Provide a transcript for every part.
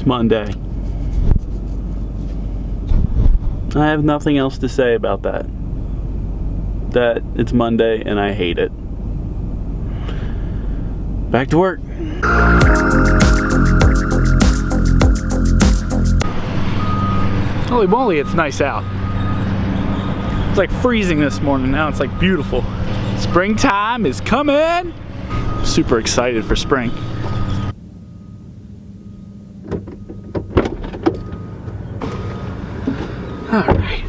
It's Monday. I have nothing else to say about that. That it's Monday and I hate it. Back to work. Holy moly, it's nice out. It's like freezing this morning. Now it's like beautiful. Springtime is coming. Super excited for spring. All right.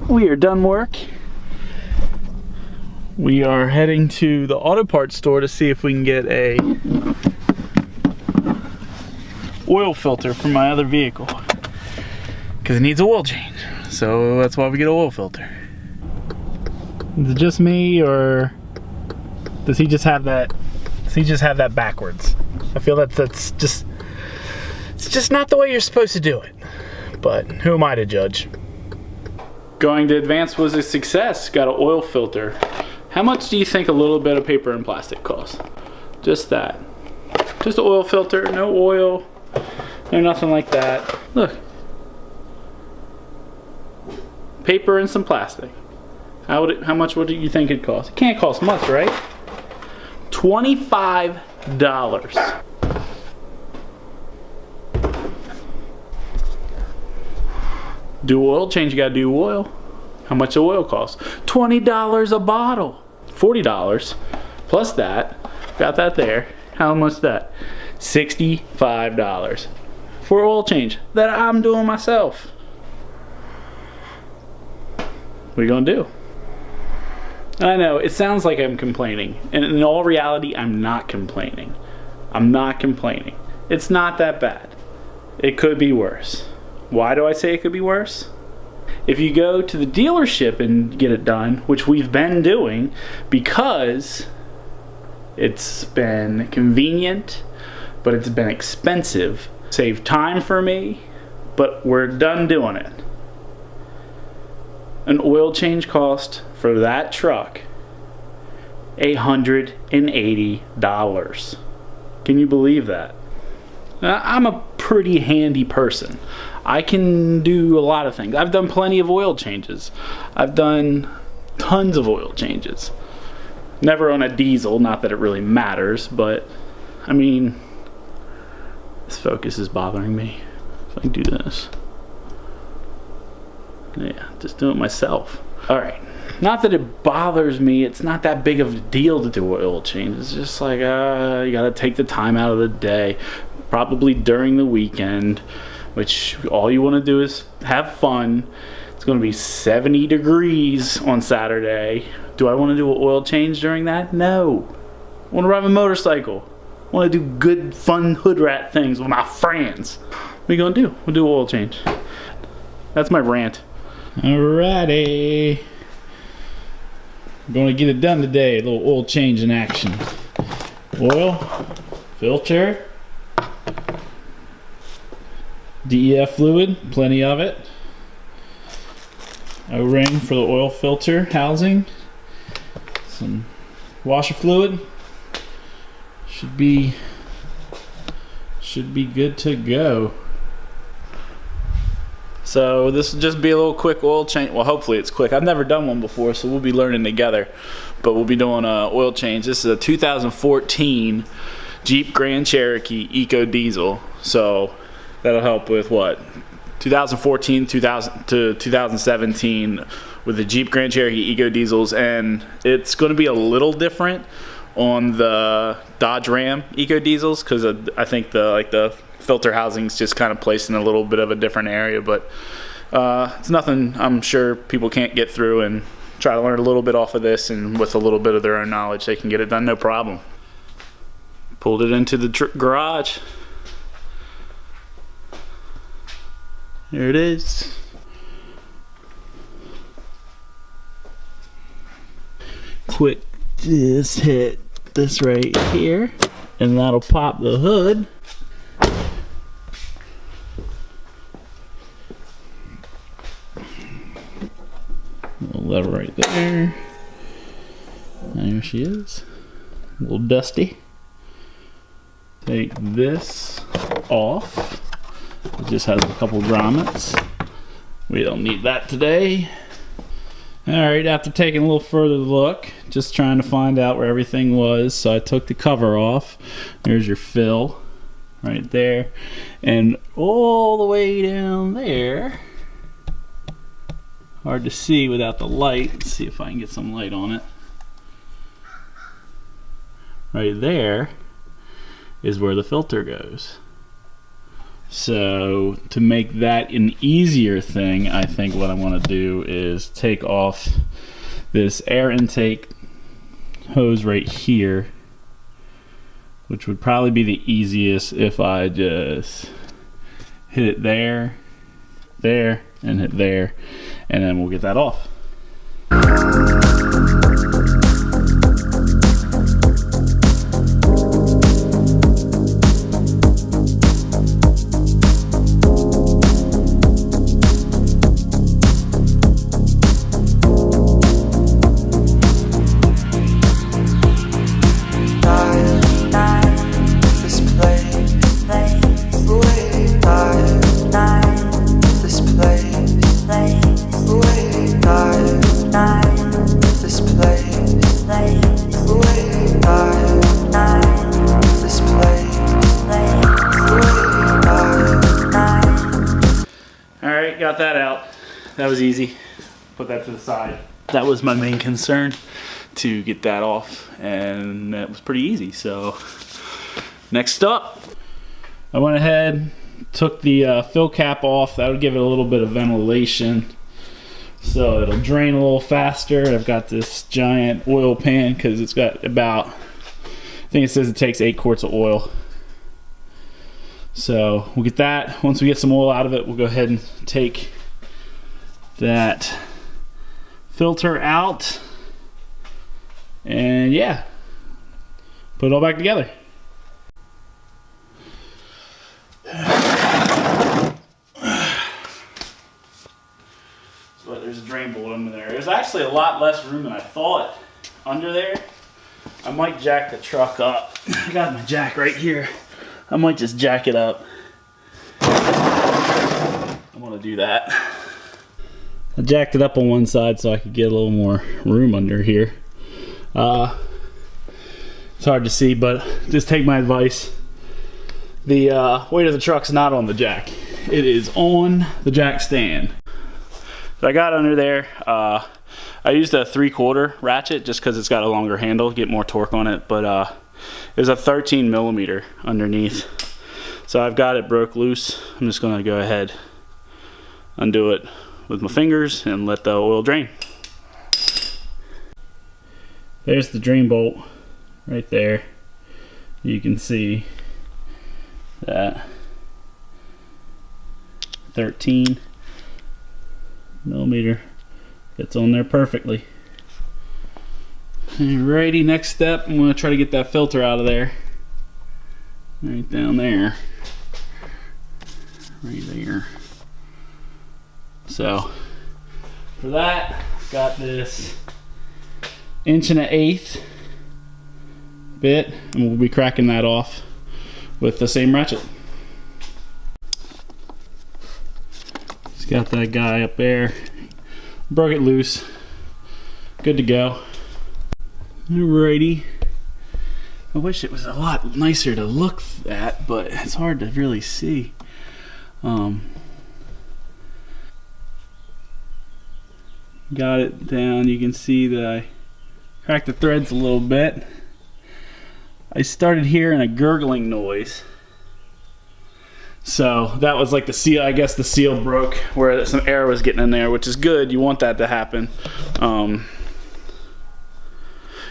We are done work. We are heading to the auto parts store to see if we can get a oil filter for my other vehicle, because it needs an oil change. So that's why we get an oil filter. Is it just me, or does he just have that? Does he just have that backwards? I feel that's just, it's just not the way you're supposed to do it. But who am I to judge? Going to Advance was a success. Got an oil filter. How much do you think a little bit of paper and plastic costs? Just that. Just an oil filter, no oil, no nothing like that. Look. Paper and some plastic. How much would you think it cost? It can't cost much, right? $25. Do oil change, you gotta do oil. How much the oil cost? $20 a bottle. $40 plus that. Got that there. How much that? $65 for oil change that I'm doing myself. What are you gonna do? I know it sounds like I'm complaining, and in all reality, I'm not complaining. I'm not complaining. It's not that bad. It could be worse. Why do I say it could be worse? If you go to the dealership and get it done, which we've been doing because it's been convenient, but it's been expensive, save time for me, but we're done doing it. An oil change cost for that truck $180. Can you believe that? I'm a pretty handy person. I can do a lot of things. I've done plenty of oil changes. I've done tons of oil changes. Never on a diesel, not that it really matters, but I mean, this focus is bothering me. If I can do this. Yeah, just do it myself. All right. Not that it bothers me. It's not that big of a deal to do an oil change. It's just like, you gotta take the time out of the day, probably during the weekend, which all you want to do is have fun. It's going to be 70 degrees on Saturday. Do I want to do an oil change during that? No. I want to ride a motorcycle. I want to do good, fun hood rat things with my friends. What are you going to do? We'll do an oil change. That's my rant. Alrighty. We're going to get it done today. A little oil change in action. Oil, filter, DEF fluid, plenty of it. O-ring for the oil filter housing. Some washer fluid. Should be good to go. So this will just be a little quick oil change. Well, hopefully it's quick. I've never done one before, so we'll be learning together. But we'll be doing an oil change. This is a 2014 Jeep Grand Cherokee EcoDiesel. So that'll help with what? 2014 to 2017 with the Jeep Grand Cherokee EcoDiesels, and it's going to be a little different on the Dodge Ram EcoDiesels because I think the filter housing's just kind of placed in a little bit of a different area, but it's nothing I'm sure people can't get through and try to learn a little bit off of this, and with a little bit of their own knowledge they can get it done no problem. Pulled it into the garage. There it is. Quick, just hit this right here, and that'll pop the hood. Little lever right there. There she is. A little dusty. take this off. It just has a couple grommets. We don't need that today. Alright, after taking a little further look, just trying to find out where everything was, so I took the cover off. There's your fill right there. And all the way down there, hard to see without the light. Let's see if I can get some light on it. Right there is where the filter goes. So to make that an easier thing, I think what I want to do is take off this air intake hose right here, which would probably be the easiest if I just hit it there, there, and hit there, and then we'll get that off. Got that out. That was easy. Put that to the side. That was my main concern, to get that off, and that was pretty easy. So next up, I went ahead, took the fill cap off. That would give it a little bit of ventilation, so it'll drain a little faster. I've got this giant oil pan because it's got about, I think it says it takes 8 quarts of oil. So we'll get that. Once we get some oil out of it, we'll go ahead and take that filter out, and yeah, put it all back together. So there's a drain bolt under there. There's actually a lot less room than I thought under there. I might jack the truck up. I got my jack right here. I might just jack it up. I want to do that. I jacked it up on one side so I could get a little more room under here. It's hard to see, but just take my advice. The weight of the truck's not on the jack. It is on the jack stand. So I got under there. I used a 3/4 ratchet just because it's got a longer handle, get more torque on it, but it was a 13 millimeter underneath. So I've got it broke loose. I'm just gonna go ahead, undo it with my fingers and let the oil drain. There's the drain bolt right there. You can see that 13 millimeter fits on there perfectly. Alrighty, next step, I'm going to try to get that filter out of there. Right down there. Right there. So, for that, I've got this 1.1/8 bit, and we'll be cracking that off with the same ratchet. Just got that guy up there. Broke it loose. Good to go. Alrighty. I wish it was a lot nicer to look at, but it's hard to really see. Got it down. You can see that I cracked the threads a little bit. I started hearing a gurgling noise. So that was like the seal. I guess the seal broke where some air was getting in there, which is good. You want that to happen.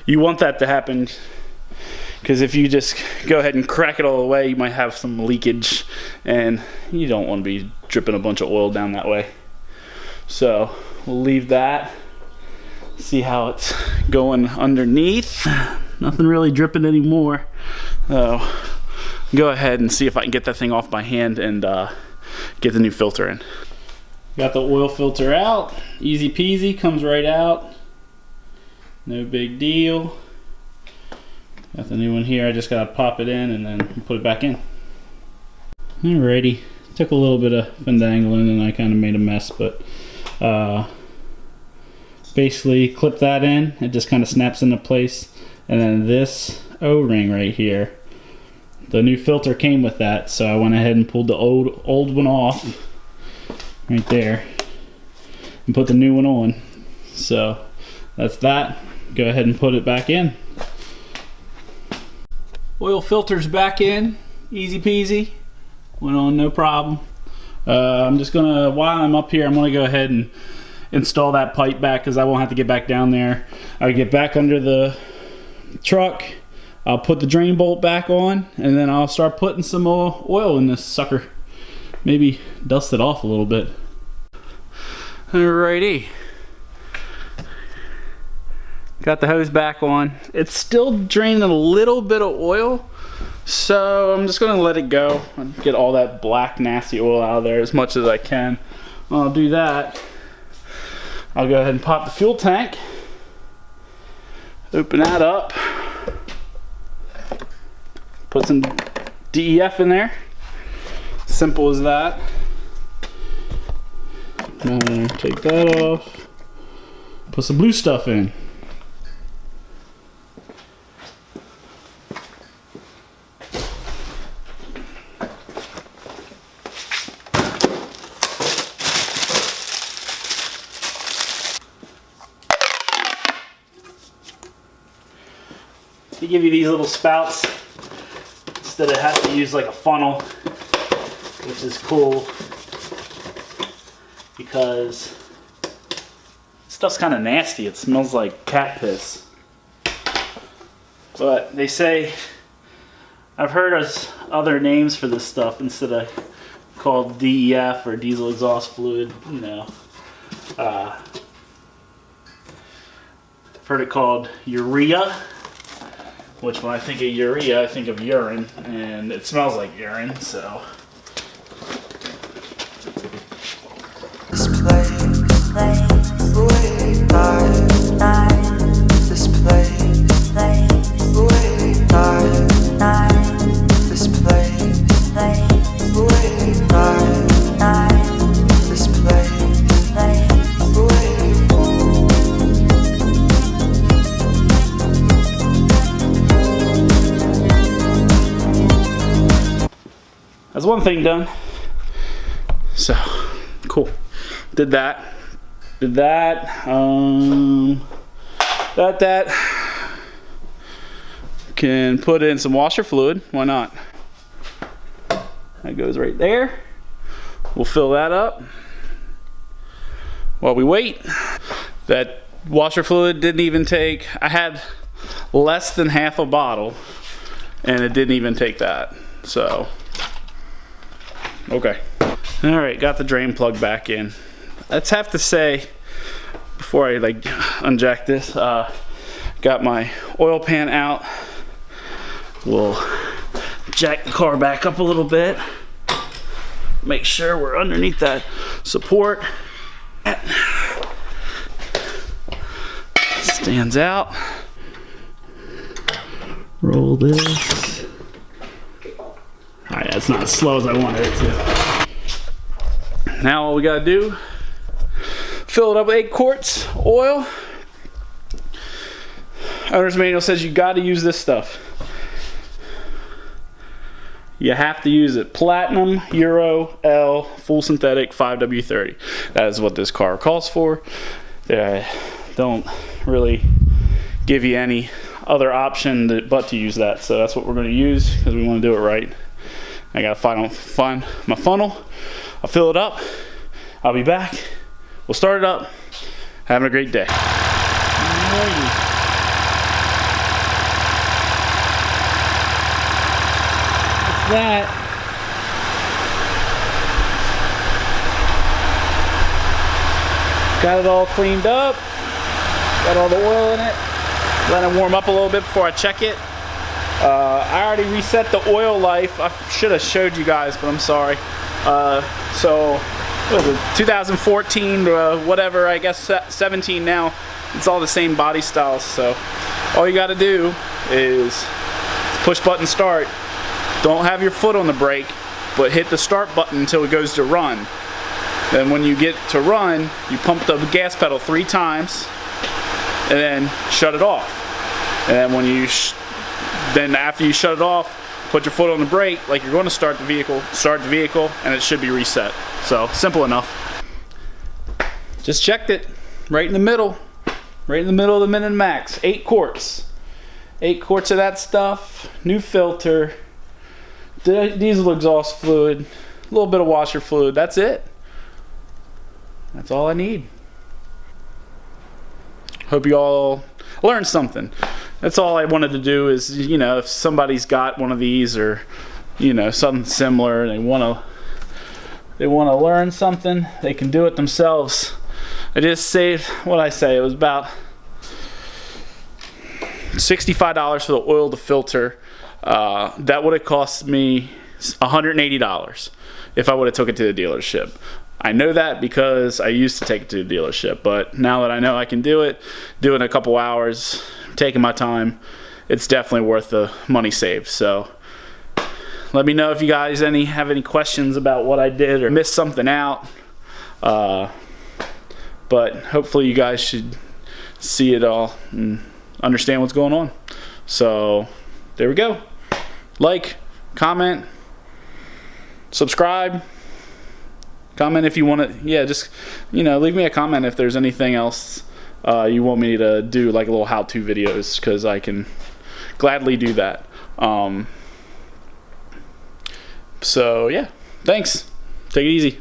You want that to happen because if you just go ahead and crack it all the way, you might have some leakage, and you don't want to be dripping a bunch of oil down that way. So we'll leave that. See how it's going underneath. Nothing really dripping anymore. Go ahead and see if I can get that thing off by hand and get the new filter in. Got the oil filter out. Easy peasy, comes right out. No big deal. Got the new one here. I just gotta pop it in and then put it back in. Alrighty, took a little bit of finagling and I kind of made a mess, but basically clip that in. It just kind of snaps into place, and then this O-ring right here. The new filter came with that, so I went ahead and pulled the old one off right there and put the new one on. So that's that. Go ahead and put it back in. Oil filter's back in, easy peasy. Went on no problem. I'm just gonna, while I'm up here, I'm gonna go ahead and install that pipe back because I won't have to get back down there. I'll get back under the truck. I'll put the drain bolt back on, and then I'll start putting some more oil in this sucker. Maybe dust it off a little bit. Alrighty. Got the hose back on. It's still draining a little bit of oil, so I'm just gonna let it go and get all that black nasty oil out of there as much as I can. When I'll do that, I'll go ahead and pop the fuel tank, open that up, put some DEF in there. Simple as that. Take that off, put some blue stuff in. They give you these little spouts instead of having to use like a funnel, which is cool because stuff's kind of nasty. It smells like cat piss. But they say, I've heard of other names for this stuff instead of called DEF or diesel exhaust fluid, you know. I've heard it called urea, which when I think of urea, I think of urine, and it smells like urine, so. This place, way tired. This place, way tired. This place, way tired. This place, way. That's one thing done. So, cool. Did that. Can put in some washer fluid. Why not? That goes right there. We'll fill that up while we wait. That washer fluid didn't even take, I had less than half a bottle and it didn't even take that. So, okay. All right, got the drain plug back in. Let's have to say, before I like unjack this, got my oil pan out. We'll jack the car back up a little bit. Make sure we're underneath that support. Stands out. Roll this. All right, that's not as slow as I wanted it to. Now all we gotta do, fill it up with 8 quarts oil. Owner's manual says you gotta use this stuff. You have to use it. Platinum, Euro, L, full synthetic, 5W30. That is what this car calls for. They don't really give you any other option but to use that. So that's what we're gonna use because we wanna do it right. I gotta find my funnel. I'll fill it up. I'll be back. We'll start it up. Having a great day. That. Got it all cleaned up. Got all the oil in it. Let it warm up a little bit before I check it. I already reset the oil life. I should have showed you guys, but I'm sorry. So, what was it, 2014, whatever, I guess 17 now. It's all the same body styles. So, all you got to do is push button start. Don't have your foot on the brake, but hit the start button until it goes to run. Then when you get to run, you pump the gas pedal 3 times and then shut it off. And then when you then after you shut it off, put your foot on the brake like you're going to start the vehicle, and it should be reset. So simple enough. Just checked it, right in the middle of the min and max. 8 quarts. 8 quarts of that stuff, new filter, diesel exhaust fluid, a little bit of washer fluid. That's it. That's all I need. Hope you all learned something. That's all I wanted to do is, you know, if somebody's got one of these or, you know, something similar and they want to learn something, they can do it themselves. I just saved, what I say, it was about $65 for the oil to filter. That would have cost me $180 if I would have took it to the dealership. I know that because I used to take it to the dealership, but now that I know I can do it in a couple hours, taking my time, it's definitely worth the money saved. So let me know if you guys have any questions about what I did or missed something out. But hopefully you guys should see it all and understand what's going on. So there we go. Like, comment, subscribe. Comment if you want to, yeah, just, you know, leave me a comment if there's anything else you want me to do, like a little how-to videos, because I can gladly do that. So yeah, thanks. Take it easy.